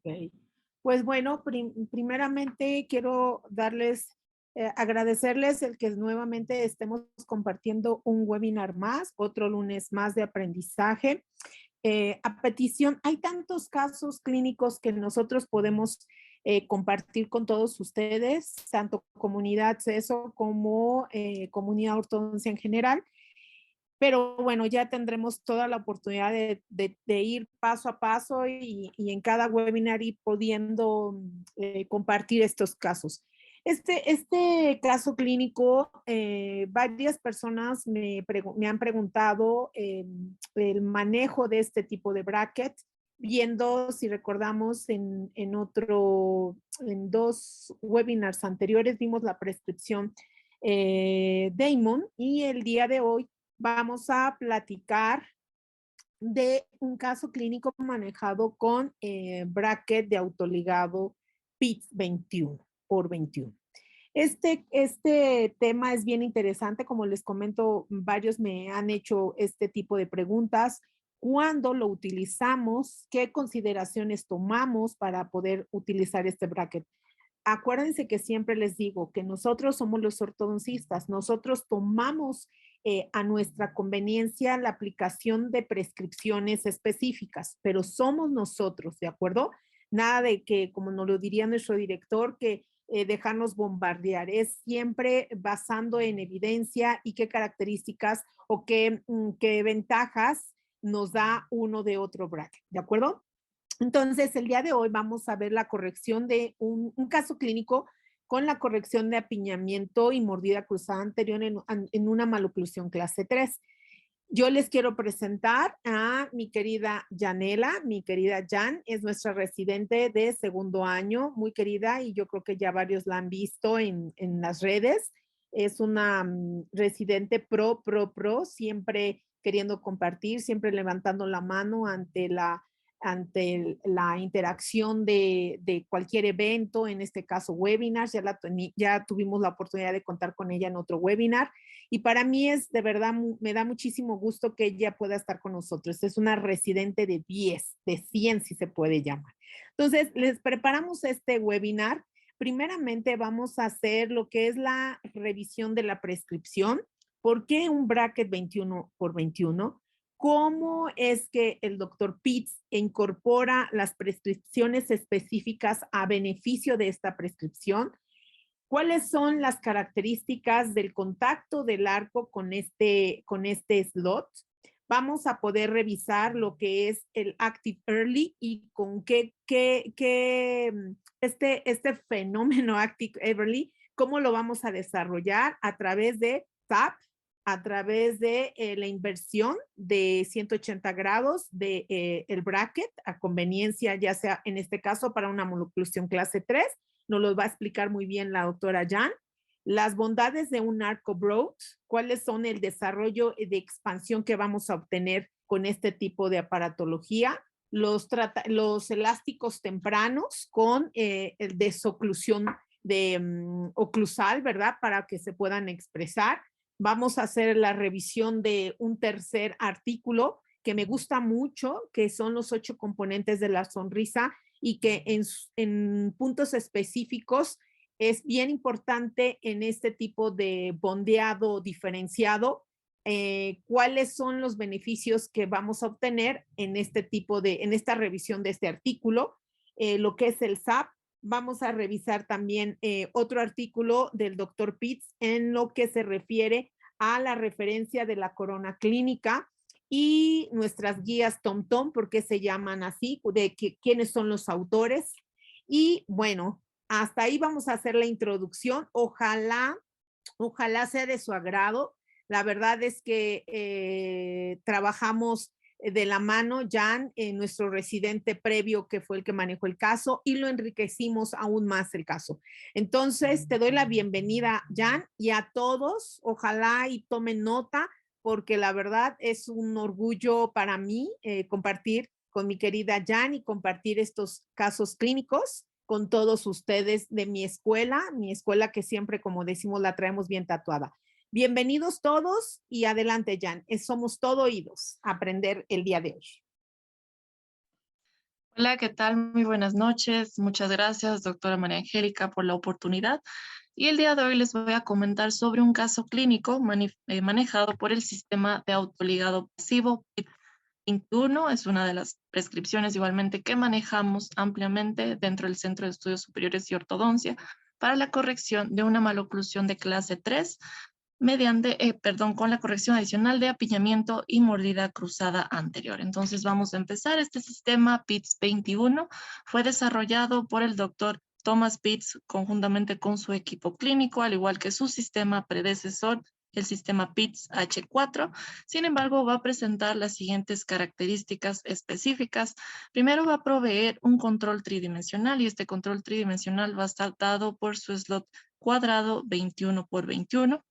Ok. Pues bueno, primeramente quiero agradecerles el que nuevamente estemos compartiendo un webinar más, otro lunes más de aprendizaje. A petición, hay tantos casos clínicos que nosotros podemos compartir con todos ustedes, tanto comunidad CESO como comunidad ortodoncia en general. Pero bueno, ya tendremos toda la oportunidad de ir paso a paso y en cada webinar ir pudiendo compartir estos casos. Este caso clínico, varias personas me han preguntado el manejo de este tipo de bracket, viendo, si recordamos, en dos webinars anteriores vimos la prescripción Damon, y el día de hoy vamos a platicar de un caso clínico manejado con bracket de autoligado PITS 21 por 21. Este tema es bien interesante, como les comento, varios me han hecho este tipo de preguntas. ¿Cuándo lo utilizamos? ¿Qué consideraciones tomamos para poder utilizar este bracket? Acuérdense que siempre les digo que nosotros somos los ortodoncistas, nosotros tomamos a nuestra conveniencia la aplicación de prescripciones específicas, pero somos nosotros, ¿de acuerdo? Nada de que, como nos lo diría nuestro director, que dejarnos bombardear, es siempre basando en evidencia y qué características o qué ventajas nos da uno de otro bracket, ¿de acuerdo? Entonces, el día de hoy vamos a ver la corrección de un caso clínico con la corrección de apiñamiento y mordida cruzada anterior en una maloclusión clase 3. Yo les quiero presentar a mi querida Janela. Mi querida Jan es nuestra residente de segundo año, muy querida, y yo creo que ya varios la han visto en las redes. Es una residente pro, siempre queriendo compartir, siempre levantando la mano ante la interacción de cualquier evento, en este caso webinars. Ya tuvimos la oportunidad de contar con ella en otro webinar. Y para mí es de verdad, me da muchísimo gusto que ella pueda estar con nosotros. Es una residente de 10, de 100 si se puede llamar. Entonces, les preparamos este webinar. Primeramente vamos a hacer lo que es la revisión de la prescripción. ¿Por qué un bracket 21 por 21? ¿Cómo es que el doctor Pitts incorpora las prescripciones específicas a beneficio de esta prescripción? ¿Cuáles son las características del contacto del arco con este slot? Vamos a poder revisar lo que es el Active Early y con este fenómeno Active Early, cómo lo vamos a desarrollar a través de TAP, a través de la inversión de 180 grados de el bracket a conveniencia, ya sea en este caso para una monoclusión clase 3. Nos lo va a explicar muy bien la doctora Jan. Las bondades de un arco broad, cuáles son el desarrollo de expansión que vamos a obtener con este tipo de aparatología, los elásticos tempranos con el desoclusión oclusal, ¿verdad? Para que se puedan expresar. Vamos a hacer la revisión de un tercer artículo que me gusta mucho, que son los 8 componentes de la sonrisa, y que en puntos específicos es bien importante en este tipo de bondeado diferenciado, cuáles son los beneficios que vamos a obtener en en esta revisión de este artículo, lo que es el SAP. Vamos a revisar también otro artículo del doctor Pitts en lo que se refiere a la referencia de la corona clínica y nuestras guías TomTom, porque se llaman así, de quiénes son los autores. Y bueno, hasta ahí vamos a hacer la introducción. Ojalá sea de su agrado. La verdad es que trabajamos de la mano, Jan, nuestro residente previo, que fue el que manejó el caso, y lo enriquecimos aún más el caso. Entonces, te doy la bienvenida, Jan, y a todos, ojalá y tomen nota, porque la verdad es un orgullo para mí compartir con mi querida Jan y compartir estos casos clínicos con todos ustedes de mi escuela que siempre, como decimos, la traemos bien tatuada. Bienvenidos todos y adelante, Jan. Somos todo oídos a aprender el día de hoy. Hola, ¿qué tal? Muy buenas noches. Muchas gracias, doctora María Angélica, por la oportunidad. Y el día de hoy les voy a comentar sobre un caso clínico manejado por el sistema de autoligado pasivo PIT-21. Es una de las prescripciones igualmente que manejamos ampliamente dentro del Centro de Estudios Superiores y Ortodoncia para la corrección de una maloclusión de clase 3 con la corrección adicional de apiñamiento y mordida cruzada anterior. Entonces vamos a empezar. Este sistema PITS 21 fue desarrollado por el doctor Thomas Pitts conjuntamente con su equipo clínico, al igual que su sistema predecesor, el sistema PITS H4. Sin embargo, va a presentar las siguientes características específicas. Primero va a proveer un control tridimensional y este control tridimensional va a estar dado por su slot cuadrado 21 por 21.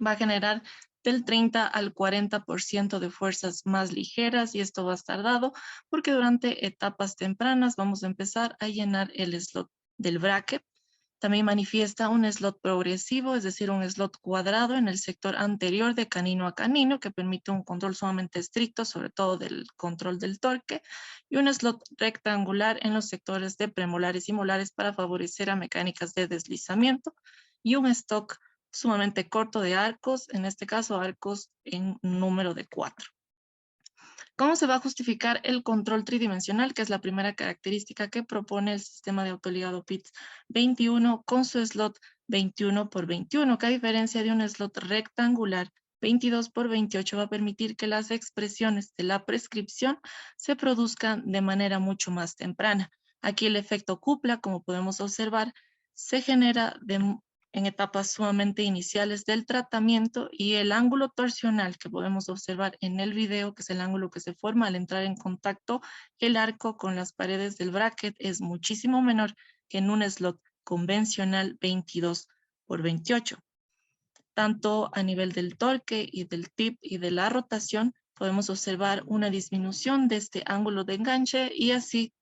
Va a generar del 30 al 40% de fuerzas más ligeras y esto va a estar dado porque durante etapas tempranas vamos a empezar a llenar el slot del bracket. También manifiesta un slot progresivo, es decir, un slot cuadrado en el sector anterior de canino a canino que permite un control sumamente estricto, sobre todo del control del torque, y un slot rectangular en los sectores de premolares y molares para favorecer a mecánicas de deslizamiento, y un stock sumamente corto de arcos, en este caso arcos en número de 4. ¿Cómo se va a justificar el control tridimensional, que es la primera característica que propone el sistema de autoligado PITS 21 con su slot 21 por 21, que a diferencia de un slot rectangular 22 por 28 va a permitir que las expresiones de la prescripción se produzcan de manera mucho más temprana. Aquí el efecto cupla, como podemos observar, se genera en etapas sumamente iniciales del tratamiento y el ángulo torsional que podemos observar en el video, que es el ángulo que se forma al entrar en contacto el arco con las paredes del bracket, es muchísimo menor que en un slot convencional 22 por 28. Tanto a nivel del torque y del tip y de la rotación, podemos observar una disminución de este ángulo de enganche y así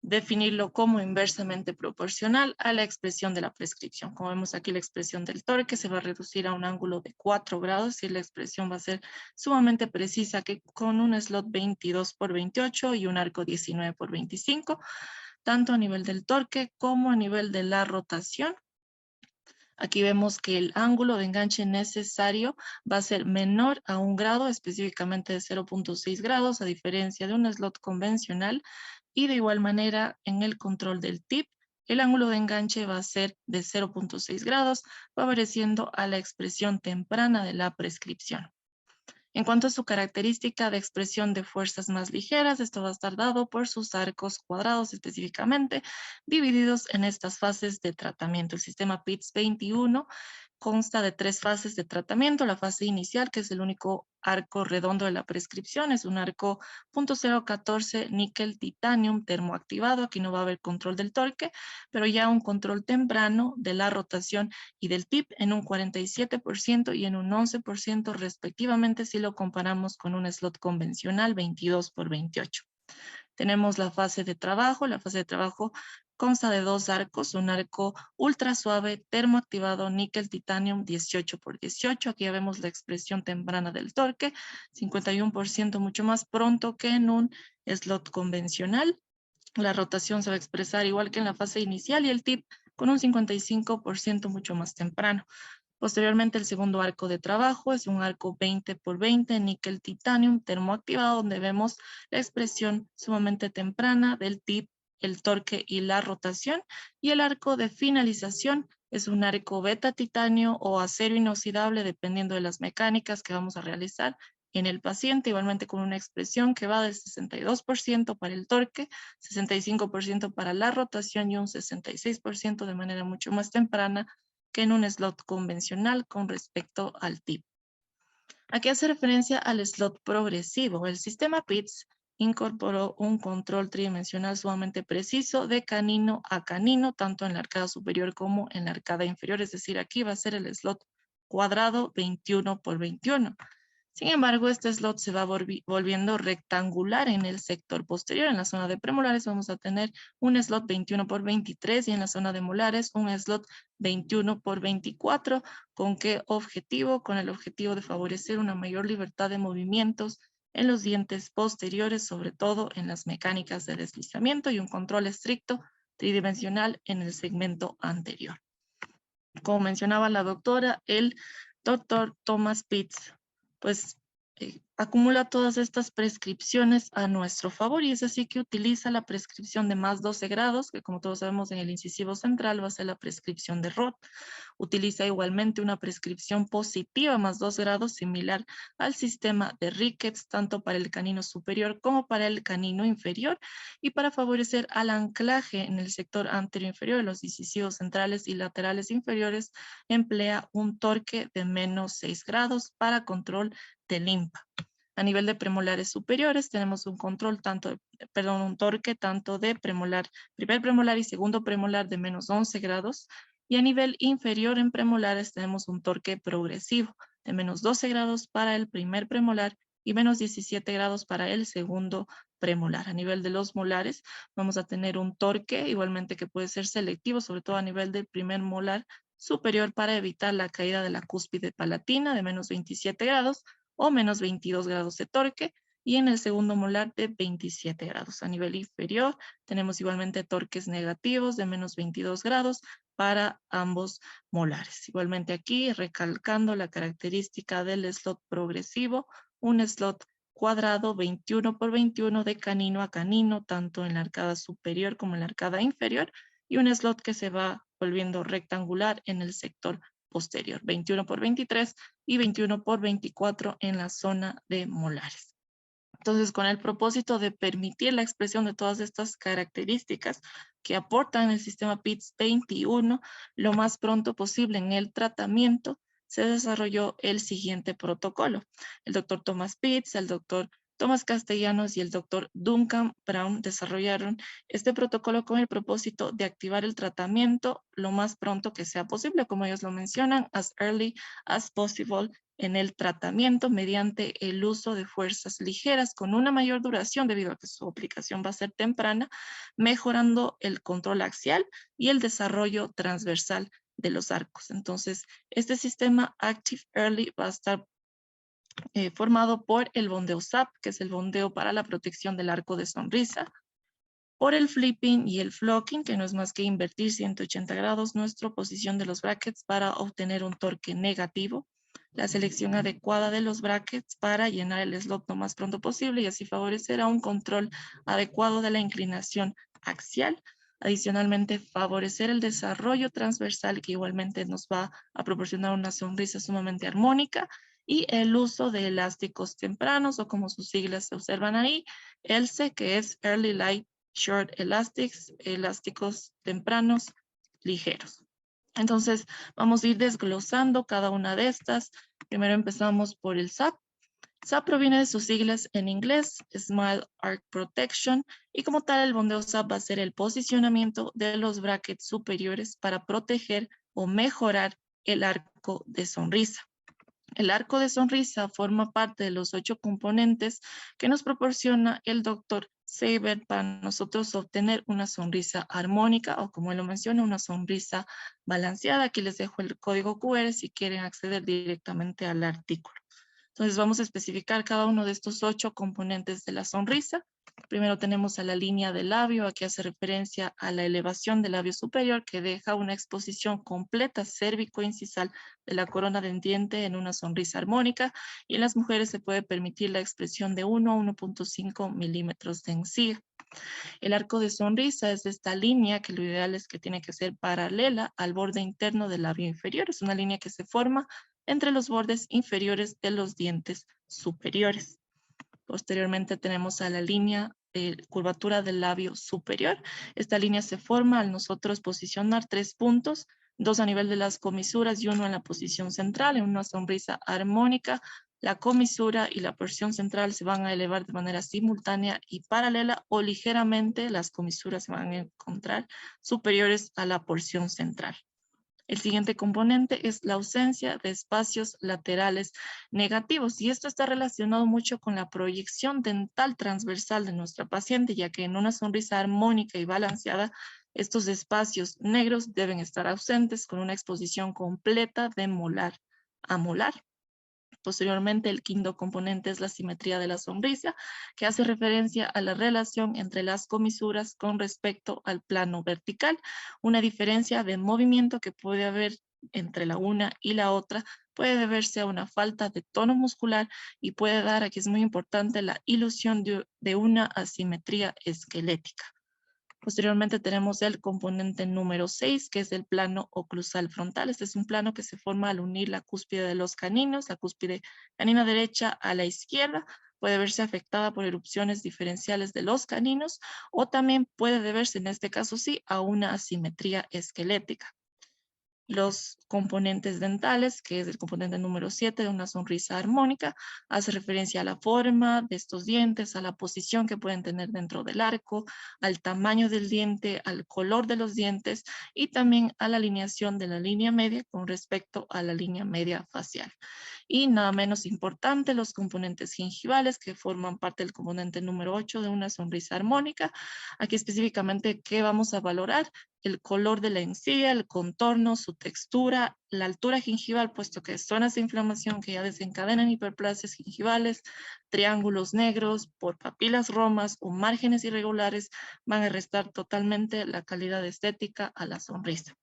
definirlo como inversamente proporcional a la expresión de la prescripción. Como vemos aquí, la expresión del torque se va a reducir a un ángulo de 4 grados y la expresión va a ser sumamente precisa que con un slot 22 por 28 y un arco 19 por 25, tanto a nivel del torque como a nivel de la rotación. Aquí vemos que el ángulo de enganche necesario va a ser menor a 1 grado, específicamente de 0.6 grados, a diferencia de un slot convencional. Y de igual manera, en el control del tip, el ángulo de enganche va a ser de 0.6 grados, favoreciendo a la expresión temprana de la prescripción. En cuanto a su característica de expresión de fuerzas más ligeras, esto va a estar dado por sus arcos cuadrados específicamente, divididos en estas fases de tratamiento. El sistema PITS 21 consta de 3 fases de tratamiento. La fase inicial, que es el único arco redondo de la prescripción, es un arco .014 níquel titanium termoactivado. Aquí no va a haber control del torque, pero ya un control temprano de la rotación y del tip en un 47% y en un 11% respectivamente si lo comparamos con un slot convencional 22 por 28. Tenemos la fase de trabajo. La fase de trabajo consta de 2 arcos, un arco ultra suave termoactivado níquel titanium 18 por 18. Aquí ya vemos la expresión temprana del torque, 51% mucho más pronto que en un slot convencional. La rotación se va a expresar igual que en la fase inicial y el tip con un 55% mucho más temprano. Posteriormente, el segundo arco de trabajo es un arco 20 por 20 níquel titanium termoactivado, donde vemos la expresión sumamente temprana del tip, el torque y la rotación. Y el arco de finalización es un arco beta titanio o acero inoxidable, dependiendo de las mecánicas que vamos a realizar en el paciente, igualmente con una expresión que va del 62% para el torque, 65% para la rotación y un 66% de manera mucho más temprana que en un slot convencional con respecto al tip. Aquí hace referencia al slot progresivo. El sistema PITS incorporó un control tridimensional sumamente preciso de canino a canino, tanto en la arcada superior como en la arcada inferior. Es decir, aquí va a ser el slot cuadrado 21 por 21. Sin embargo, este slot se va volviendo rectangular en el sector posterior. En la zona de premolares vamos a tener un slot 21 por 23 y en la zona de molares un slot 21 por 24. ¿Con qué objetivo? Con el objetivo de favorecer una mayor libertad de movimientos en los dientes posteriores, sobre todo en las mecánicas de deslizamiento, y un control estricto tridimensional en el segmento anterior. Como mencionaba la doctora, el doctor Thomas Pitts, pues acumula todas estas prescripciones a nuestro favor, y es así que utiliza la prescripción de más 12 grados, que como todos sabemos en el incisivo central va a ser la prescripción de Roth. Utiliza igualmente una prescripción positiva más 2 grados similar al sistema de Ricketts, tanto para el canino superior como para el canino inferior, y para favorecer al anclaje en el sector anterior inferior de los incisivos centrales y laterales inferiores, emplea un torque de menos 6 grados para control de limpa. A nivel de premolares superiores tenemos un un torque tanto de primer premolar y segundo premolar de menos 11 grados, y a nivel inferior en premolares tenemos un torque progresivo de menos 12 grados para el primer premolar y menos 17 grados para el segundo premolar. A nivel de los molares vamos a tener un torque igualmente que puede ser selectivo, sobre todo a nivel del primer molar superior, para evitar la caída de la cúspide palatina de menos 27 grados o menos 22 grados de torque, y en el segundo molar de 27 grados. A nivel inferior tenemos igualmente torques negativos de menos 22 grados para ambos molares. Igualmente aquí recalcando la característica del slot progresivo, un slot cuadrado 21 por 21 de canino a canino, tanto en la arcada superior como en la arcada inferior, y un slot que se va volviendo rectangular en el sector posterior, 21 por 23 y 21 por 24 en la zona de molares. Entonces, con el propósito de permitir la expresión de todas estas características que aportan el sistema Pitts 21 lo más pronto posible en el tratamiento, se desarrolló el siguiente protocolo. El doctor Thomas Pitts, el doctor Tomás Castellanos y el doctor Duncan Brown desarrollaron este protocolo con el propósito de activar el tratamiento lo más pronto que sea posible, como ellos lo mencionan, as early as possible, en el tratamiento mediante el uso de fuerzas ligeras con una mayor duración debido a que su aplicación va a ser temprana, mejorando el control axial y el desarrollo transversal de los arcos. Entonces, este sistema Active Early va a estar formado por el bondeo SAP, que es el bondeo para la protección del arco de sonrisa, por el flipping y el flocking, que no es más que invertir 180 grados nuestra posición de los brackets para obtener un torque negativo, la selección adecuada de los brackets para llenar el slot lo más pronto posible y así favorecer a un control adecuado de la inclinación axial. Adicionalmente, favorecer el desarrollo transversal, que igualmente nos va a proporcionar una sonrisa sumamente armónica, y el uso de elásticos tempranos, o como sus siglas se observan ahí, ELSE, que es Early Light Short Elastics, elásticos tempranos ligeros. Entonces, vamos a ir desglosando cada una de estas. Primero empezamos por el SAP. SAP proviene de sus siglas en inglés, Smile Arc Protection, y como tal el bondeo SAP va a ser el posicionamiento de los brackets superiores para proteger o mejorar el arco de sonrisa. El arco de sonrisa forma parte de los 8 componentes que nos proporciona el doctor Seibert para nosotros obtener una sonrisa armónica, o como él lo menciona, una sonrisa balanceada. Aquí les dejo el código QR si quieren acceder directamente al artículo. Entonces vamos a especificar cada uno de estos 8 componentes de la sonrisa. Primero tenemos a la línea del labio. Aquí hace referencia a la elevación del labio superior, que deja una exposición completa cérvico-incisal de la corona del diente en una sonrisa armónica, y en las mujeres se puede permitir la expresión de 1 a 1.5 milímetros de encía. El arco de sonrisa es esta línea que lo ideal es que tiene que ser paralela al borde interno del labio inferior. Es una línea que se forma entre los bordes inferiores de los dientes superiores. Posteriormente tenemos a la línea de curvatura del labio superior. Esta línea se forma al nosotros posicionar 3 puntos, 2 a nivel de las comisuras y 1 en la posición central, en una sonrisa armónica. La comisura y la porción central se van a elevar de manera simultánea y paralela, o ligeramente las comisuras se van a encontrar superiores a la porción central. El siguiente componente es la ausencia de espacios laterales negativos, y esto está relacionado mucho con la proyección dental transversal de nuestra paciente, ya que en una sonrisa armónica y balanceada estos espacios negros deben estar ausentes, con una exposición completa de molar a molar. Posteriormente, el quinto componente es la simetría de la sonrisa, que hace referencia a la relación entre las comisuras con respecto al plano vertical, una diferencia de movimiento que puede haber entre la una y la otra, puede deberse a una falta de tono muscular y puede dar, aquí es muy importante, la ilusión de una asimetría esquelética. Posteriormente tenemos el componente número 6, que es el plano oclusal frontal. Este es un plano que se forma al unir la cúspide de los caninos, la cúspide canina derecha a la izquierda. Puede verse afectada por erupciones diferenciales de los caninos o también puede deberse, en este caso sí, a una asimetría esquelética. Los componentes dentales, que es el componente número 7 de una sonrisa armónica, hace referencia a la forma de estos dientes, a la posición que pueden tener dentro del arco, al tamaño del diente, al color de los dientes y también a la alineación de la línea media con respecto a la línea media facial. Y nada menos importante, los componentes gingivales que forman parte del componente número 8 de una sonrisa armónica. Aquí específicamente, ¿qué vamos a valorar? El color de la encía, el contorno, su textura, la altura gingival, puesto que zonas de inflamación que ya desencadenan hiperplasias gingivales, triángulos negros por papilas romas o márgenes irregulares van a restar totalmente la calidad estética a la sonrisa.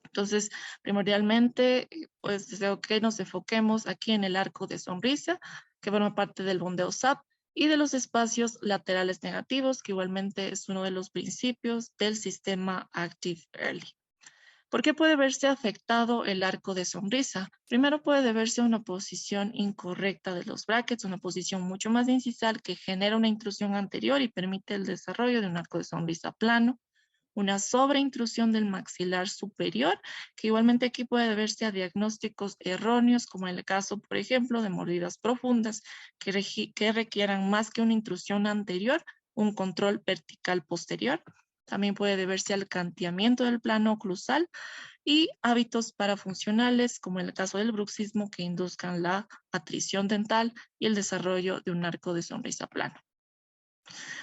Entonces, primordialmente, pues deseo que nos enfoquemos aquí en el arco de sonrisa, que forma parte del bondeo SAP, y de los espacios laterales negativos, que igualmente es uno de los principios del sistema Active Early. ¿Por qué puede verse afectado el arco de sonrisa? Primero puede deberse a una posición incorrecta de los brackets, una posición mucho más incisal que genera una intrusión anterior y permite el desarrollo de un arco de sonrisa plano. Una sobreintrusión del maxilar superior, que igualmente aquí puede deberse a diagnósticos erróneos, como en el caso, por ejemplo, de mordidas profundas, que requieran más que una intrusión anterior, un control vertical posterior. También puede deberse al canteamiento del plano oclusal y hábitos parafuncionales, como en el caso del bruxismo, que induzcan la atrición dental y el desarrollo de un arco de sonrisa plano.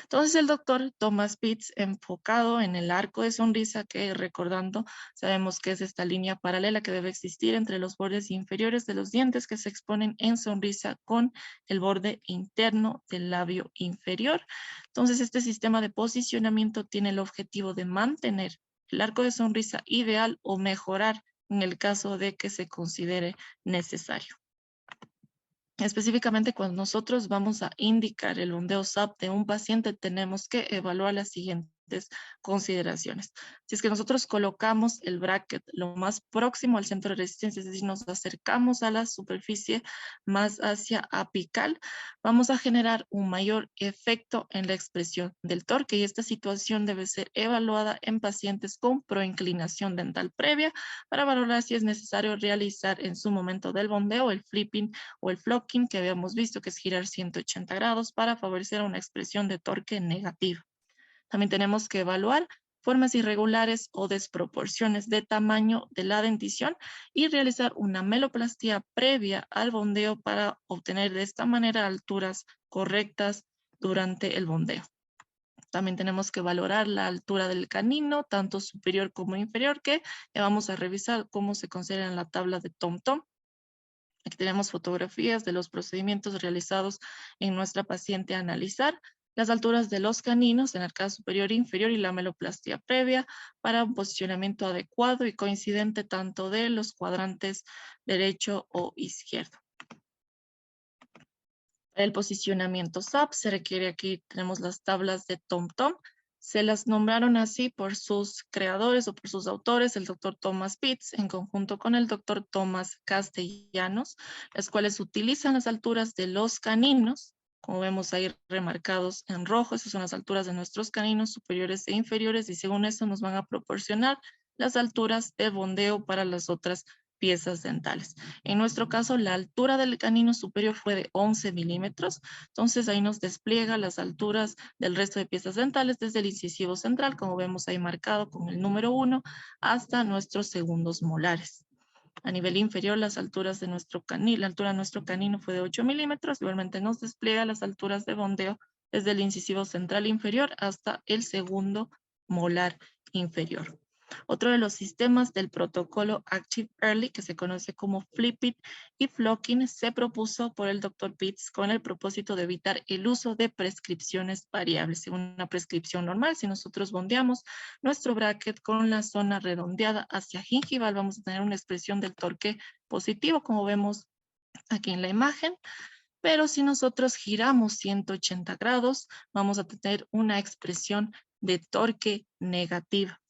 Entonces el doctor Thomas Pitts, enfocado en el arco de sonrisa, que recordando, sabemos que es esta línea paralela que debe existir entre los bordes inferiores de los dientes que se exponen en sonrisa con el borde interno del labio inferior. Entonces este sistema de posicionamiento tiene el objetivo de mantener el arco de sonrisa ideal o mejorar en el caso de que se considere necesario. Específicamente, cuando nosotros vamos a indicar el bondeo SAP de un paciente, tenemos que evaluar las siguientes consideraciones. Si es que nosotros colocamos el bracket lo más próximo al centro de resistencia, es decir, nos acercamos a la superficie más hacia apical, vamos a generar un mayor efecto en la expresión del torque y esta situación debe ser evaluada en pacientes con proinclinación dental previa para valorar si es necesario realizar en su momento del bondeo el flipping o el flocking que habíamos visto, que es girar 180 grados para favorecer una expresión de torque negativa. También tenemos que evaluar formas irregulares o desproporciones de tamaño de la dentición y realizar una meloplastia previa al bondeo para obtener de esta manera alturas correctas durante el bondeo. También tenemos que valorar la altura del canino, tanto superior como inferior, que ya vamos a revisar cómo se considera en la tabla de TomTom. Aquí tenemos fotografías de los procedimientos realizados en nuestra paciente a analizar las alturas de los caninos en el arcada superior e inferior y la meloplastia previa para un posicionamiento adecuado y coincidente tanto de los cuadrantes derecho o izquierdo. Para el posicionamiento SAP se requiere, aquí tenemos las tablas de TomTom. Se las nombraron así por sus creadores o por sus autores, el doctor Thomas Pitts, en conjunto con el doctor Tomás Castellanos, las cuales utilizan las alturas de los caninos, como vemos ahí remarcados en rojo, esas son las alturas de nuestros caninos superiores e inferiores, y según eso nos van a proporcionar las alturas de bondeo para las otras piezas dentales. En nuestro caso, la altura del canino superior fue de 11 milímetros, entonces ahí nos despliega las alturas del resto de piezas dentales desde el incisivo central, como vemos ahí marcado con el número 1, hasta nuestros segundos molares. A nivel inferior, las alturas de nuestro canino, la altura de nuestro canino fue de 8 milímetros, igualmente nos despliega las alturas de bondeo desde el incisivo central inferior hasta el segundo molar inferior. Otro de los sistemas del protocolo Active Early, que se conoce como Flipping y Flocking, se propuso por el Dr. Pitts con el propósito de evitar el uso de prescripciones variables. Según una prescripción normal, si nosotros bondeamos nuestro bracket con la zona redondeada hacia gingival, vamos a tener una expresión del torque positivo, como vemos aquí en la imagen. Pero si nosotros giramos 180 grados, vamos a tener una expresión de torque negativa.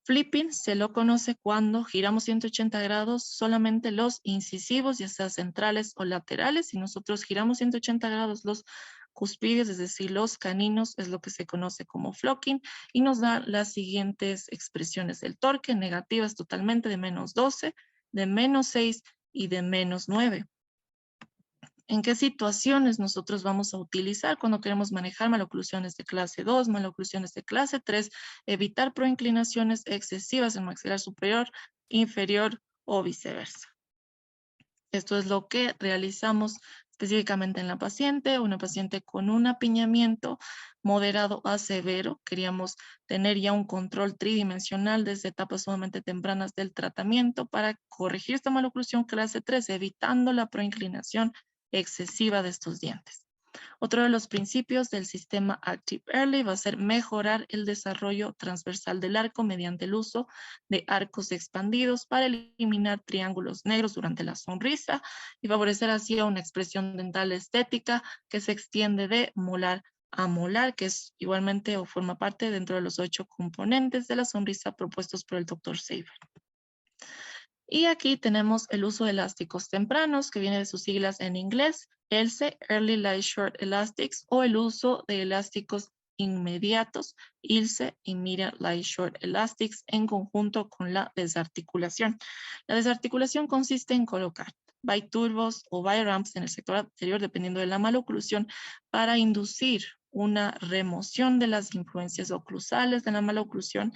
Flipping se lo conoce cuando giramos 180 grados solamente los incisivos, ya sea centrales o laterales. Si nosotros giramos 180 grados los cuspídeos, es decir, los caninos, es lo que se conoce como flocking, y nos da las siguientes expresiones del torque: negativas totalmente de -12, de -6 y de -9. ¿En qué situaciones nosotros vamos a utilizar cuando queremos manejar maloclusiones de clase 2, maloclusiones de clase 3, evitar proinclinaciones excesivas en maxilar superior, inferior o viceversa? Esto es lo que realizamos específicamente en la paciente, una paciente con un apiñamiento moderado a severo. Queríamos tener ya un control tridimensional desde etapas sumamente tempranas del tratamiento para corregir esta maloclusión clase 3, evitando la proinclinación excesiva de estos dientes. Otro de los principios del sistema Active Early va a ser mejorar el desarrollo transversal del arco mediante el uso de arcos expandidos para eliminar triángulos negros durante la sonrisa y favorecer así una expresión dental estética que se extiende de molar a molar, que es igualmente o forma parte dentro de los 8 componentes de la sonrisa propuestos por el Dr. Saber. Y aquí tenemos el uso de elásticos tempranos, que viene de sus siglas en inglés, ELSE, Early Light Short Elastics, o el uso de elásticos inmediatos, ILSE, Immediate Light Short Elastics, en conjunto con la desarticulación. La desarticulación consiste en colocar biturbos o biramps en el sector anterior, dependiendo de la maloclusión, para inducir una remoción de las influencias oclusales de la maloclusión,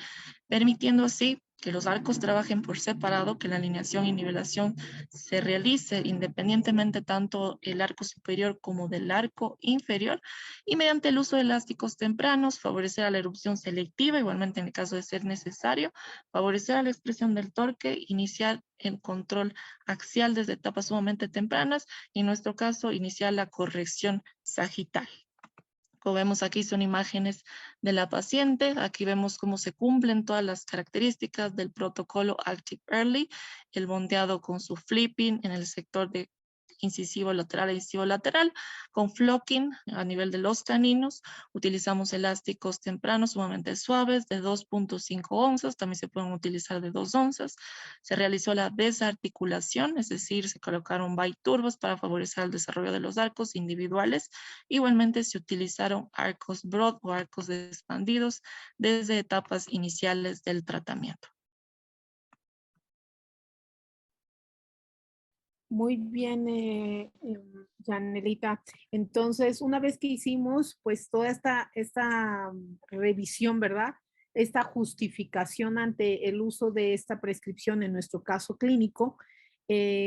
permitiendo así que los arcos trabajen por separado, que la alineación y nivelación se realice independientemente tanto el arco superior como del arco inferior, y mediante el uso de elásticos tempranos favorecer a la erupción selectiva, igualmente en el caso de ser necesario, favorecer a la expresión del torque, iniciar el control axial desde etapas sumamente tempranas y en nuestro caso iniciar la corrección sagital. Como vemos aquí son imágenes de la paciente. Aquí vemos cómo se cumplen todas las características del protocolo Active Early, el bondeado con su flipping en el sector de incisivo lateral e incisivo lateral, con flocking a nivel de los caninos. Utilizamos elásticos tempranos sumamente suaves de 2.5 onzas, también se pueden utilizar de 2 onzas. Se realizó la desarticulación, es decir, se colocaron biturbos para favorecer el desarrollo de los arcos individuales. Igualmente se utilizaron arcos broad o arcos expandidos desde etapas iniciales del tratamiento. Muy bien, Janelita. Entonces, una vez que hicimos pues toda esta revisión, ¿verdad? Esta justificación ante el uso de esta prescripción en nuestro caso clínico,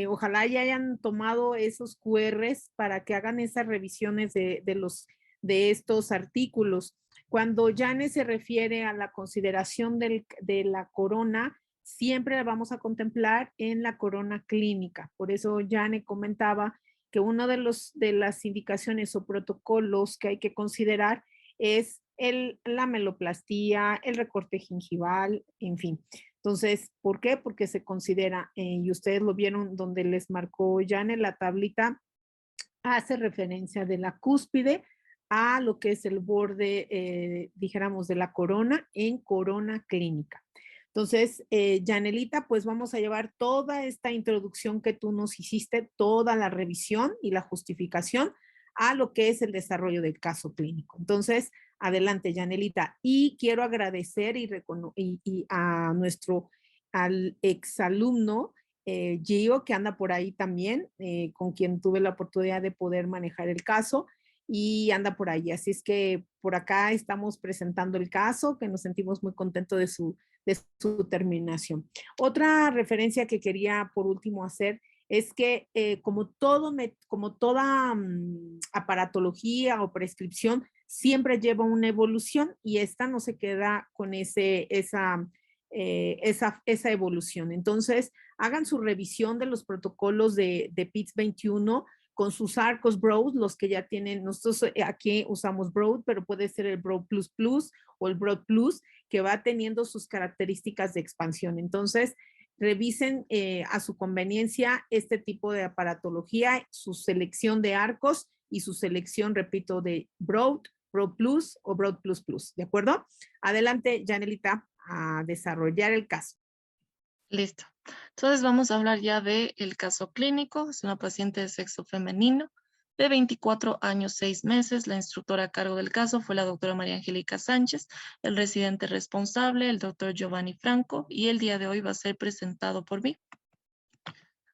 ojalá ya hayan tomado esos QRs para que hagan esas revisiones de estos artículos. Cuando Jane se refiere a la consideración de la corona, siempre la vamos a contemplar en la corona clínica. Por eso Jane comentaba que una de las indicaciones o protocolos que hay que considerar es la meloplastía, el recorte gingival, en fin. Entonces, ¿por qué? Porque se considera, y ustedes lo vieron donde les marcó Jane, la tablita hace referencia de la cúspide a lo que es el borde, dijéramos, de la corona en corona clínica. Entonces, Janelita, pues vamos a llevar toda esta introducción que tú nos hiciste, toda la revisión y la justificación a lo que es el desarrollo del caso clínico. Entonces, adelante, Janelita. Y quiero agradecer y a al exalumno Gio, que anda por ahí también, con quien tuve la oportunidad de poder manejar el caso y anda por ahí. Así es que por acá estamos presentando el caso, que nos sentimos muy contentos de su terminación. Otra referencia que quería por último hacer es que como toda aparatología o prescripción, siempre lleva una evolución y esta no se queda con esa evolución. Entonces, hagan su revisión de los protocolos de PITS 21 con sus arcos Broad, los que ya tienen, nosotros aquí usamos Broad, pero puede ser el Broad Plus Plus o el Broad Plus, que va teniendo sus características de expansión. Entonces, revisen a su conveniencia este tipo de aparatología, su selección de arcos y su selección, repito, de Broad, Broad Plus o Broad Plus Plus, ¿de acuerdo? Adelante, Janelita, a desarrollar el caso. Listo. Entonces vamos a hablar ya del caso clínico. Es una paciente de sexo femenino de 24 años, 6 meses. La instructora a cargo del caso fue la doctora María Angélica Sánchez, el residente responsable, el doctor Giovanni Franco, y el día de hoy va a ser presentado por mí.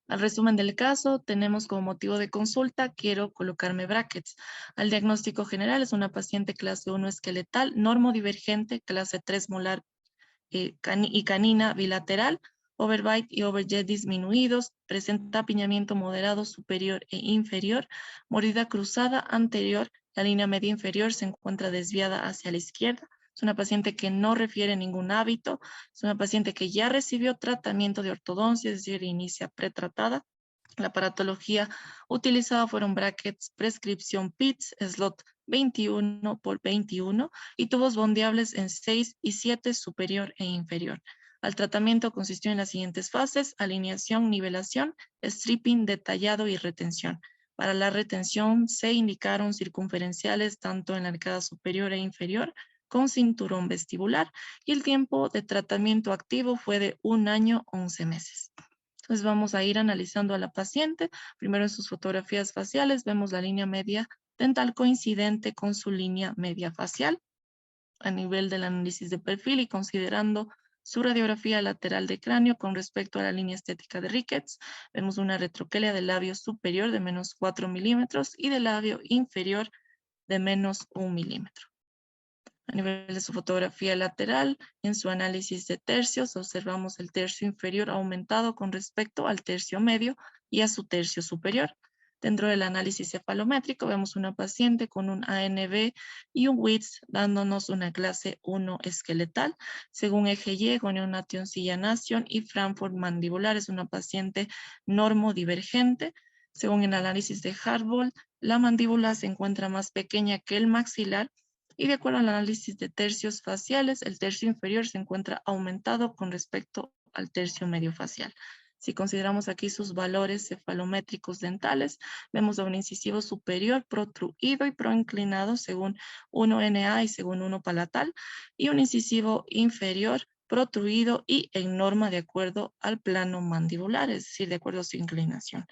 Al resumen del caso, tenemos como motivo de consulta, quiero colocarme brackets. Al diagnóstico general es una paciente clase 1 esqueletal, normodivergente, clase 3 molar y canina bilateral, overbite y overjet disminuidos, presenta apiñamiento moderado superior e inferior, mordida cruzada anterior, la línea media inferior se encuentra desviada hacia la izquierda. Es una paciente que no refiere ningún hábito, es una paciente que ya recibió tratamiento de ortodoncia, es decir, inicia pretratada. La aparatología utilizada fueron brackets, prescripción PITS, slot 21 por 21 y tubos bondeables en 6 y 7 superior e inferior. El tratamiento consistió en las siguientes fases: alineación, nivelación, stripping, detallado y retención. Para la retención se indicaron circunferenciales tanto en la arcada superior e inferior con cinturón vestibular y el tiempo de tratamiento activo fue de 1 año, 11 meses. Entonces vamos a ir analizando a la paciente. Primero en sus fotografías faciales vemos la línea media dental coincidente con su línea media facial. A nivel del análisis de perfil y considerando su radiografía lateral de cráneo con respecto a la línea estética de Ricketts, vemos una retroquelia del labio superior de menos 4 milímetros y del labio inferior de menos 1 milímetro. A nivel de su fotografía lateral, en su análisis de tercios, observamos el tercio inferior aumentado con respecto al tercio medio y a su tercio superior. Dentro del análisis cefalométrico, vemos una paciente con un ANB y un WITS, dándonos una clase 1 esqueletal. Según eje Y, gonionation sillanación y Frankfurt mandibular, es una paciente normodivergente. Según el análisis de Hardball, la mandíbula se encuentra más pequeña que el maxilar, y de acuerdo al análisis de tercios faciales, el tercio inferior se encuentra aumentado con respecto al tercio medio facial. Si consideramos aquí sus valores cefalométricos dentales, vemos a un incisivo superior protruido y proinclinado según 1NA y según 1 palatal, y un incisivo inferior protruido y en norma de acuerdo al plano mandibular, es decir, de acuerdo a su inclinación.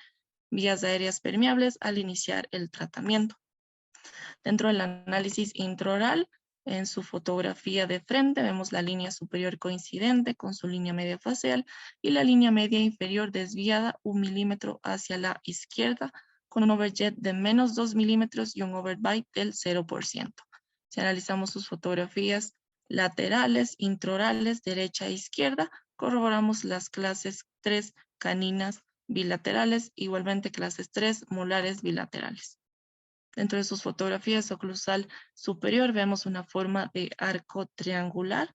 Vías aéreas permeables al iniciar el tratamiento. Dentro del análisis intraoral, en su fotografía de frente vemos la línea superior coincidente con su línea media facial y la línea media inferior desviada 1 milímetro hacia la izquierda con un overjet de menos 2 milímetros y un overbite del 0%. Si analizamos sus fotografías laterales, intraorales, derecha e izquierda, corroboramos las clases 3 caninas bilaterales, igualmente clases 3 molares bilaterales. Dentro de sus fotografías oclusal superior vemos una forma de arco triangular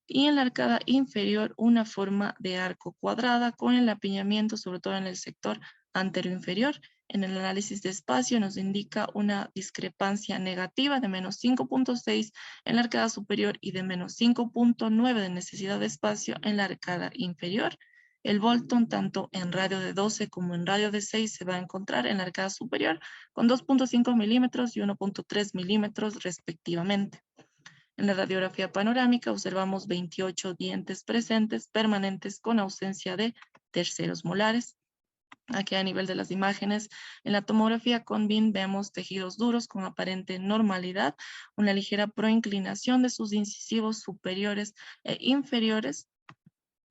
y en la arcada inferior una forma de arco cuadrada con el apiñamiento sobre todo en el sector anteroinferior. En el análisis de espacio nos indica una discrepancia negativa de menos 5.6 en la arcada superior y de menos 5.9 de necesidad de espacio en la arcada inferior. El Bolton, tanto en radio de 12 como en radio de 6, se va a encontrar en la arcada superior con 2.5 milímetros y 1.3 milímetros respectivamente. En la radiografía panorámica observamos 28 dientes presentes permanentes con ausencia de terceros molares. Aquí a nivel de las imágenes, en la tomografía con BIM vemos tejidos duros con aparente normalidad, una ligera proinclinación de sus incisivos superiores e inferiores.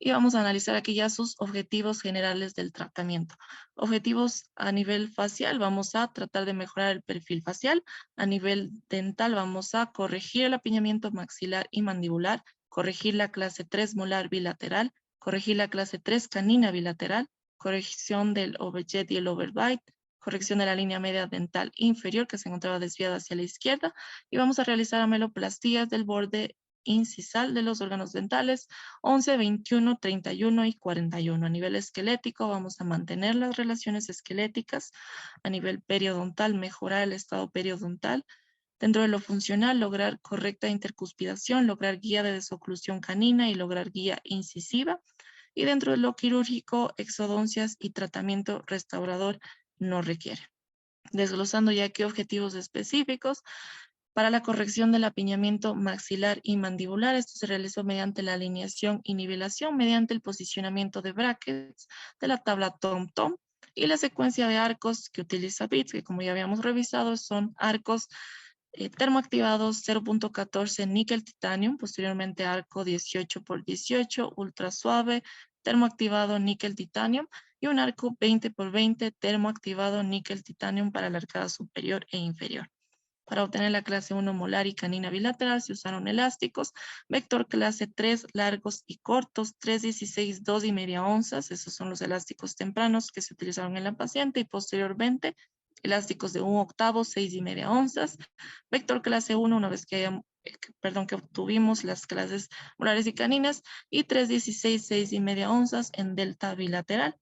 Y vamos a analizar aquí ya sus objetivos generales del tratamiento. Objetivos a nivel facial, vamos a tratar de mejorar el perfil facial. A nivel dental, vamos a corregir el apiñamiento maxilar y mandibular, corregir la clase 3 molar bilateral, corregir la clase 3 canina bilateral, corrección del overjet y el overbite, corrección de la línea media dental inferior que se encontraba desviada hacia la izquierda, y vamos a realizar ameloplastías del borde incisal de los órganos dentales 11, 21, 31 y 41. A nivel esquelético vamos a mantener las relaciones esqueléticas. A nivel periodontal, mejorar el estado periodontal. Dentro de lo funcional, lograr correcta intercuspidación, lograr guía de desoclusión canina y lograr guía incisiva. Y dentro de lo quirúrgico, exodoncias y tratamiento restaurador no requiere. Desglosando ya qué objetivos específicos. Para la corrección del apiñamiento maxilar y mandibular, esto se realizó mediante la alineación y nivelación, mediante el posicionamiento de brackets de la tabla TOM-TOM y la secuencia de arcos que utiliza BITS, que como ya habíamos revisado, son arcos termoactivados 0.14 níquel titanium, posteriormente arco 18 por 18 ultra suave, termoactivado níquel titanium y un arco 20 por 20 termoactivado níquel titanium para la arcada superior e inferior. Para obtener la clase 1 molar y canina bilateral se usaron elásticos, vector clase 3 largos y cortos, 3,16, 2,5 onzas, esos son los elásticos tempranos que se utilizaron en la paciente y posteriormente elásticos de 1/8, 6,5 onzas, vector clase 1 una vez que que obtuvimos las clases molares y caninas y 3,16, 6,5 onzas en delta bilateral.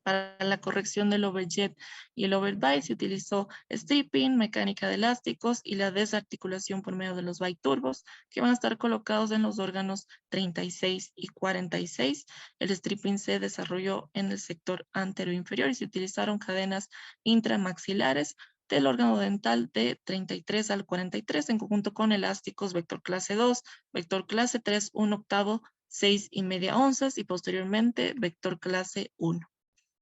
Para la corrección del overjet y el overbite se utilizó stripping, mecánica de elásticos y la desarticulación por medio de los bite turbos que van a estar colocados en los órganos 36 y 46. El stripping se desarrolló en el sector anteroinferior y se utilizaron cadenas intramaxilares del órgano dental de 33 al 43 en conjunto con elásticos vector clase 2, vector clase 3, 1/8, 6,5 onzas y posteriormente vector clase 1.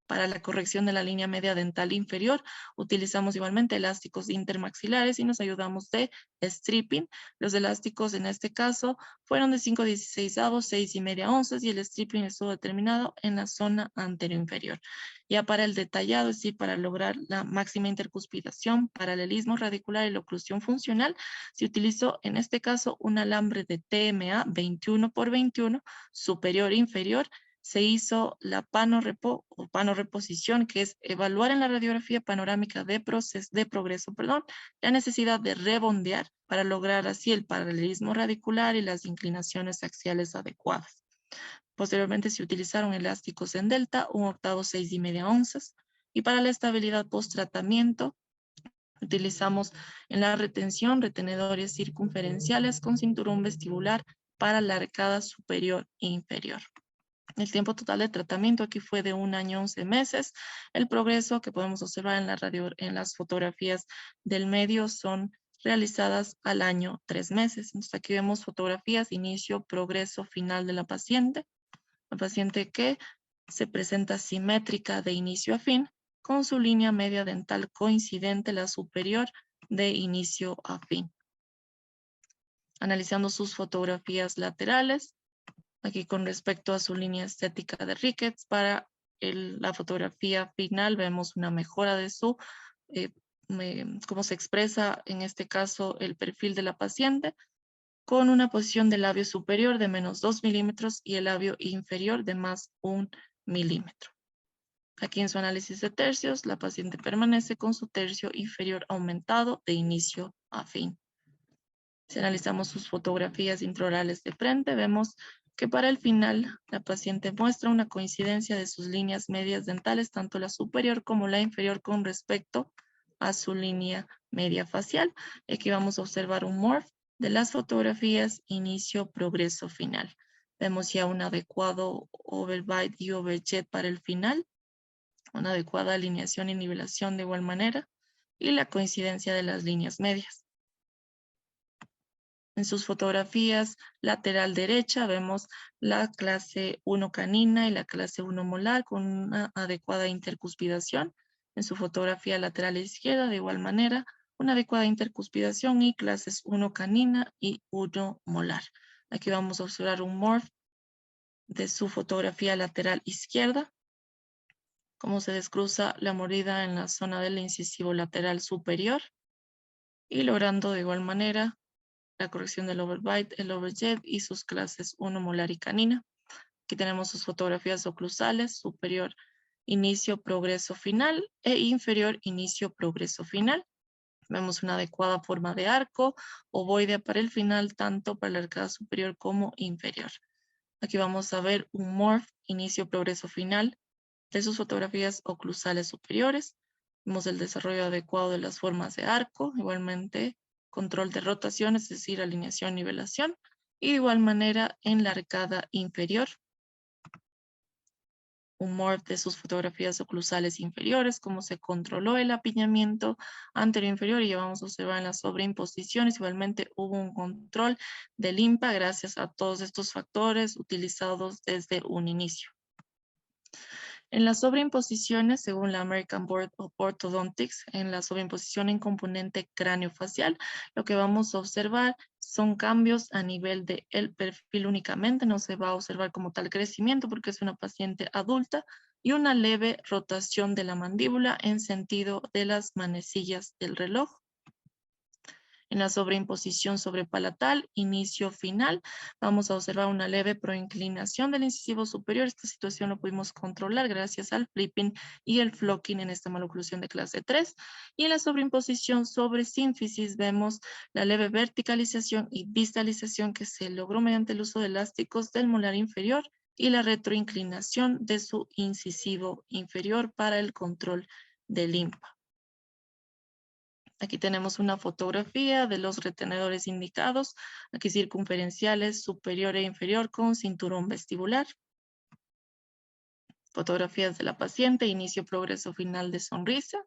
Para la corrección de la línea media dental inferior, utilizamos igualmente elásticos intermaxilares y nos ayudamos de stripping. Los elásticos en este caso fueron de 5/16, 6,5 onzas y el stripping estuvo determinado en la zona anteroinferior. Ya para el detallado, es decir, para lograr la máxima intercuspidación, paralelismo radicular y la oclusión funcional, se utilizó en este caso un alambre de TMA 21 por 21, superior e inferior. Se hizo la panoreposición, que es evaluar en la radiografía panorámica de progreso, la necesidad de rebondear para lograr así el paralelismo radicular y las inclinaciones axiales adecuadas. Posteriormente se utilizaron elásticos en delta, 1/8, 6,5 onzas, y para la estabilidad post-tratamiento utilizamos en la retención retenedores circunferenciales con cinturón vestibular para la arcada superior e inferior. El tiempo total de tratamiento aquí fue de 1 año 11 meses. El progreso que podemos observar en las fotografías del medio son realizadas al año 3 meses. Entonces aquí vemos fotografías, inicio, progreso, final de la paciente. La paciente que se presenta simétrica de inicio a fin con su línea media dental coincidente, la superior de inicio a fin. Analizando sus fotografías laterales, aquí con respecto a su línea estética de Ricketts, para la fotografía final vemos una mejora de su, cómo se expresa en este caso el perfil de la paciente, con una posición del labio superior de -2 milímetros y el labio inferior de +1 milímetro. Aquí en su análisis de tercios, la paciente permanece con su tercio inferior aumentado de inicio a fin. Si analizamos sus fotografías intraorales de frente, vemos que para el final la paciente muestra una coincidencia de sus líneas medias dentales, tanto la superior como la inferior con respecto a su línea media facial. Aquí vamos a observar un morph de las fotografías inicio, progreso, final. Vemos ya un adecuado overbite y overjet para el final, una adecuada alineación y nivelación de igual manera y la coincidencia de las líneas medias. En sus fotografías lateral derecha vemos la clase 1 canina y la clase 1 molar con una adecuada intercuspidación. En su fotografía lateral izquierda, de igual manera, una adecuada intercuspidación y clases 1 canina y 1 molar. Aquí vamos a observar un morph de su fotografía lateral izquierda, cómo se descruza la mordida en la zona del incisivo lateral superior y logrando de igual manera la corrección del overbite, el overjet y sus clases 1 molar y canina. Aquí tenemos sus fotografías oclusales, superior, inicio, progreso, final e inferior, inicio, progreso, final. Vemos una adecuada forma de arco, ovoide para el final, tanto para la arcada superior como inferior. Aquí vamos a ver un morph, inicio, progreso, final de sus fotografías oclusales superiores. Vemos el desarrollo adecuado de las formas de arco, igualmente control de rotación, es decir, alineación, nivelación, y de igual manera en la arcada inferior. Un morph de sus fotografías oclusales inferiores, cómo se controló el apiñamiento anterior-inferior, y ya vamos a observar en las sobreimposiciones, igualmente hubo un control del IMPA gracias a todos estos factores utilizados desde un inicio. En las sobreimposiciones, según la American Board of Orthodontics, en la sobreimposición en componente craneofacial, lo que vamos a observar son cambios a nivel del perfil únicamente, no se va a observar como tal crecimiento porque es una paciente adulta, y una leve rotación de la mandíbula en sentido de las manecillas del reloj. En la sobreimposición sobrepalatal, inicio final, vamos a observar una leve proinclinación del incisivo superior. Esta situación lo pudimos controlar gracias al flipping y el flocking en esta maloclusión de clase 3. Y en la sobreimposición sobre sínfisis vemos la leve verticalización y distalización que se logró mediante el uso de elásticos del molar inferior y la retroinclinación de su incisivo inferior para el control del IMPA. Aquí tenemos una fotografía de los retenedores indicados, aquí circunferenciales superior e inferior con cinturón vestibular. Fotografías de la paciente, inicio, progreso, final de sonrisa.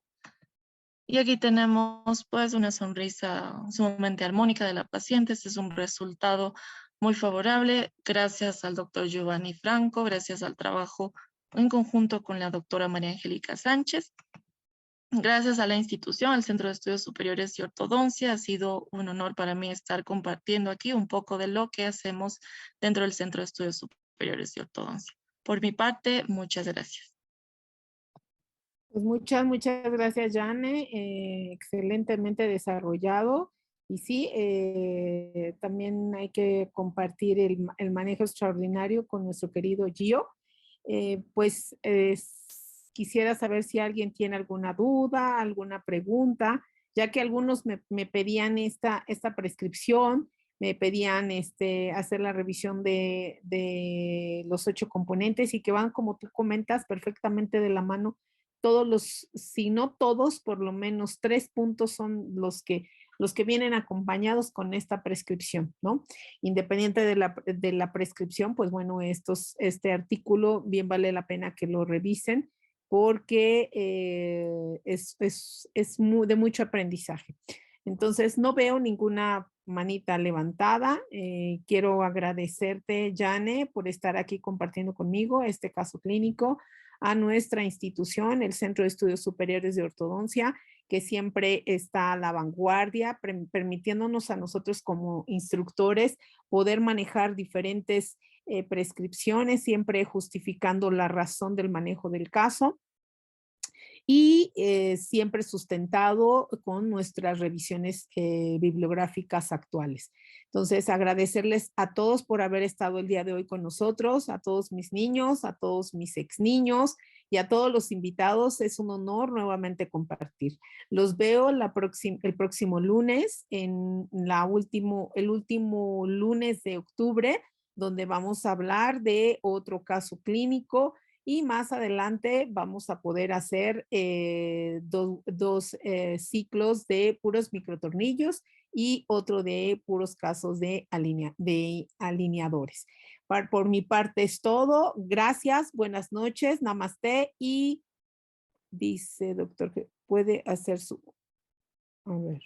Y aquí tenemos pues una sonrisa sumamente armónica de la paciente. Este es un resultado muy favorable gracias al doctor Giovanni Franco, gracias al trabajo en conjunto con la doctora María Angélica Sánchez. Gracias a la institución, al Centro de Estudios Superiores de Ortodoncia, ha sido un honor para mí estar compartiendo aquí un poco de lo que hacemos dentro del Centro de Estudios Superiores de Ortodoncia. Por mi parte, muchas gracias. Pues muchas gracias, Jane. Excelentemente desarrollado. Y sí, también hay que compartir el manejo extraordinario con nuestro querido Gio. Quisiera saber si alguien tiene alguna duda, alguna pregunta, ya que algunos me pedían esta prescripción, me pedían hacer la revisión de los 8 componentes y que van, como tú comentas, perfectamente de la mano. Todos los, si no todos, por lo menos 3 puntos son los que vienen acompañados con esta prescripción, ¿no? Independiente de la prescripción, pues bueno, este artículo bien vale la pena que lo revisen porque es de mucho aprendizaje. Entonces, no veo ninguna manita levantada. Quiero agradecerte, Jane, por estar aquí compartiendo conmigo este caso clínico, a nuestra institución, el Centro de Estudios Superiores de Ortodoncia, que siempre está a la vanguardia, permitiéndonos a nosotros como instructores poder manejar diferentes prescripciones, siempre justificando la razón del manejo del caso y siempre sustentado con nuestras revisiones bibliográficas actuales. Entonces, agradecerles a todos por haber estado el día de hoy con nosotros, a todos mis niños, a todos mis ex niños y a todos los invitados. Es un honor nuevamente compartir. Los veo el próximo lunes, el último lunes de octubre, donde vamos a hablar de otro caso clínico. Y más adelante vamos a poder hacer dos ciclos de puros microtornillos y otro de puros casos de alineadores. Por mi parte es todo. Gracias, buenas noches, namaste. Y dice doctor que puede hacer su... A ver.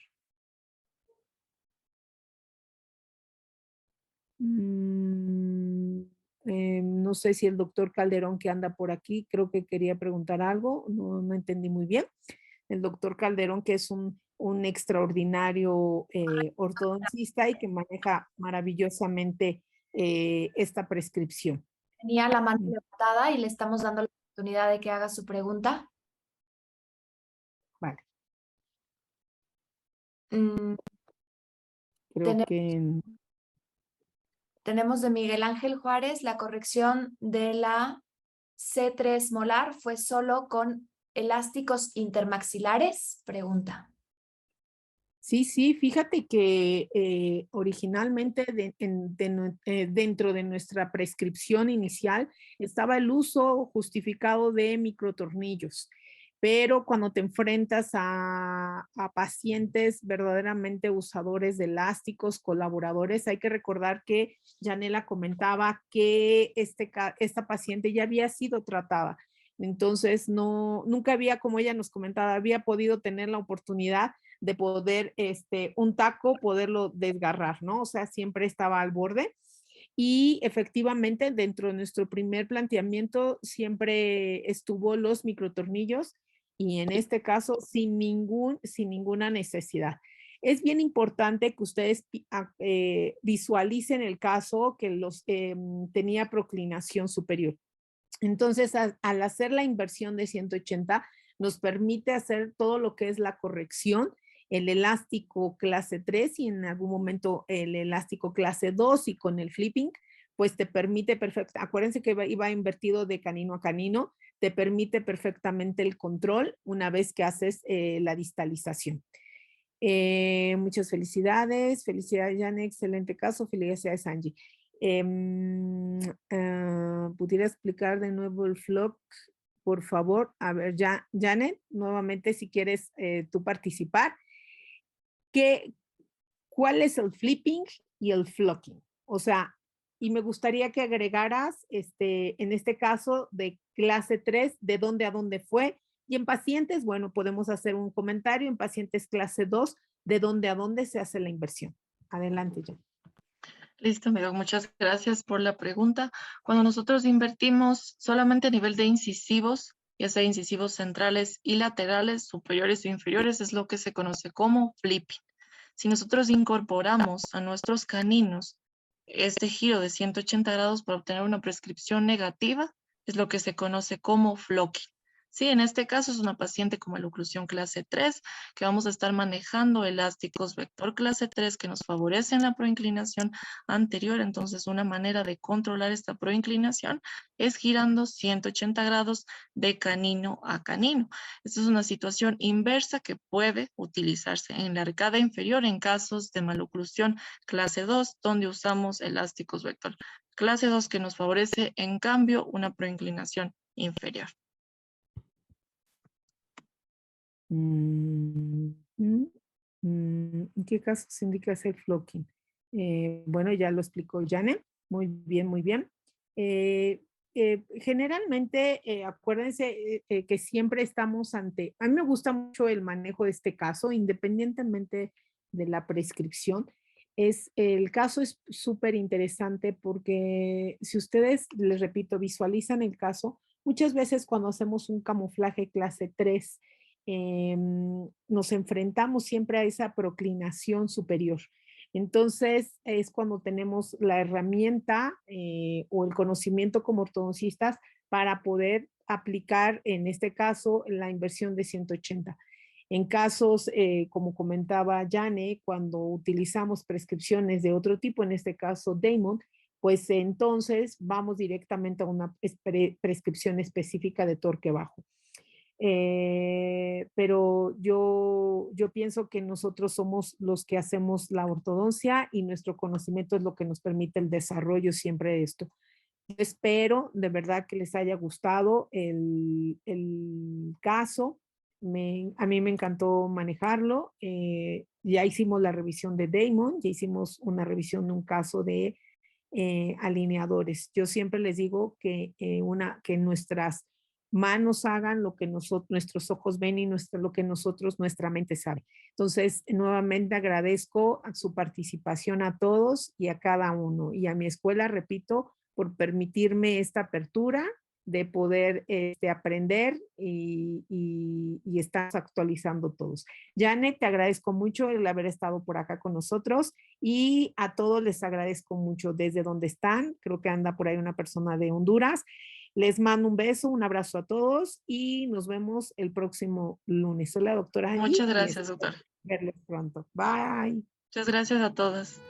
No sé si el doctor Calderón que anda por aquí, creo que quería preguntar algo, no entendí muy bien. El doctor Calderón, que es un extraordinario ortodoncista y que maneja maravillosamente esta prescripción. Tenía la mano levantada y le estamos dando la oportunidad de que haga su pregunta. Vale. Creo que... Tenemos de Miguel Ángel Juárez, la corrección de la C3 molar fue solo con elásticos intermaxilares, pregunta. Sí, fíjate que originalmente dentro de nuestra prescripción inicial estaba el uso justificado de microtornillos, pero cuando te enfrentas a pacientes verdaderamente usadores de elásticos, colaboradores, hay que recordar que Yanela comentaba que esta paciente ya había sido tratada. Entonces, nunca había, como ella nos comentaba, había podido tener la oportunidad de poder, un taco, poderlo desgarrar, ¿no? O sea, siempre estaba al borde. Y efectivamente, dentro de nuestro primer planteamiento, siempre estuvo los microtornillos y en este caso, sin ninguna necesidad. Es bien importante que ustedes visualicen el caso que tenía proclinación superior. Entonces, al hacer la inversión de 180, nos permite hacer todo lo que es la corrección, el elástico clase 3 y en algún momento el elástico clase 2 y con el flipping, pues te permite perfecto. Acuérdense que iba invertido de canino a canino, te permite perfectamente el control una vez que haces la distalización. Muchas felicidades, Janet, excelente caso, felicidades Angie. ¿Pudiera explicar de nuevo el flock, por favor? A ver, Janet, nuevamente si quieres tú participar. ¿Cuál es el flipping y el flocking? O sea, y me gustaría que agregaras, en este caso de clase 3, de dónde a dónde fue. Y en pacientes, bueno, podemos hacer un comentario. En pacientes clase 2, de dónde a dónde se hace la inversión. Adelante, Janet. Listo, amigo, muchas gracias por la pregunta. Cuando nosotros invertimos solamente a nivel de incisivos, ya sea incisivos centrales y laterales, superiores o inferiores, es lo que se conoce como flipping. Si nosotros incorporamos a nuestros caninos este giro de 180 grados para obtener una prescripción negativa, es lo que se conoce como flocking. Sí, en este caso es una paciente con maloclusión clase 3, que vamos a estar manejando elásticos vector clase 3 que nos favorecen la proinclinación anterior. Entonces, una manera de controlar esta proinclinación es girando 180 grados de canino a canino. Esta es una situación inversa que puede utilizarse en la arcada inferior en casos de maloclusión clase 2, donde usamos elásticos vector clase 2 que nos favorece, en cambio, una proinclinación inferior. ¿En qué caso se indica hacer flocking? Bueno, ya lo explicó Janet. Muy bien, muy bien. Generalmente, acuérdense que siempre estamos ante, a mí me gusta mucho el manejo de este caso, independientemente de la prescripción. El caso es súper interesante porque si ustedes, les repito, visualizan el caso, muchas veces cuando hacemos un camuflaje clase 3, nos enfrentamos siempre a esa proclinación superior. Entonces es cuando tenemos la herramienta o el conocimiento como ortodoncistas para poder aplicar, en este caso, la inversión de 180. En casos, como comentaba Jane, cuando utilizamos prescripciones de otro tipo, en este caso Damon, pues entonces vamos directamente a una prescripción específica de torque bajo. Pero yo pienso que nosotros somos los que hacemos la ortodoncia y nuestro conocimiento es lo que nos permite el desarrollo siempre de esto. Yo espero de verdad que les haya gustado el caso. A mí me encantó manejarlo. Ya hicimos la revisión de Damon, ya hicimos una revisión de un caso de alineadores. Yo siempre les digo que, que nuestras manos hagan lo que nuestros ojos ven y lo que nuestra mente sabe. Entonces, nuevamente agradezco a su participación a todos y a cada uno. Y a mi escuela, repito, por permitirme esta apertura de poder aprender y estar actualizando todos. Janet, te agradezco mucho el haber estado por acá con nosotros y a todos les agradezco mucho desde donde están. Creo que anda por ahí una persona de Honduras. Les mando un beso, un abrazo a todos y nos vemos el próximo lunes. Soy la doctora Angie. Muchas gracias, doctora. Verles pronto. Bye. Muchas gracias a todas.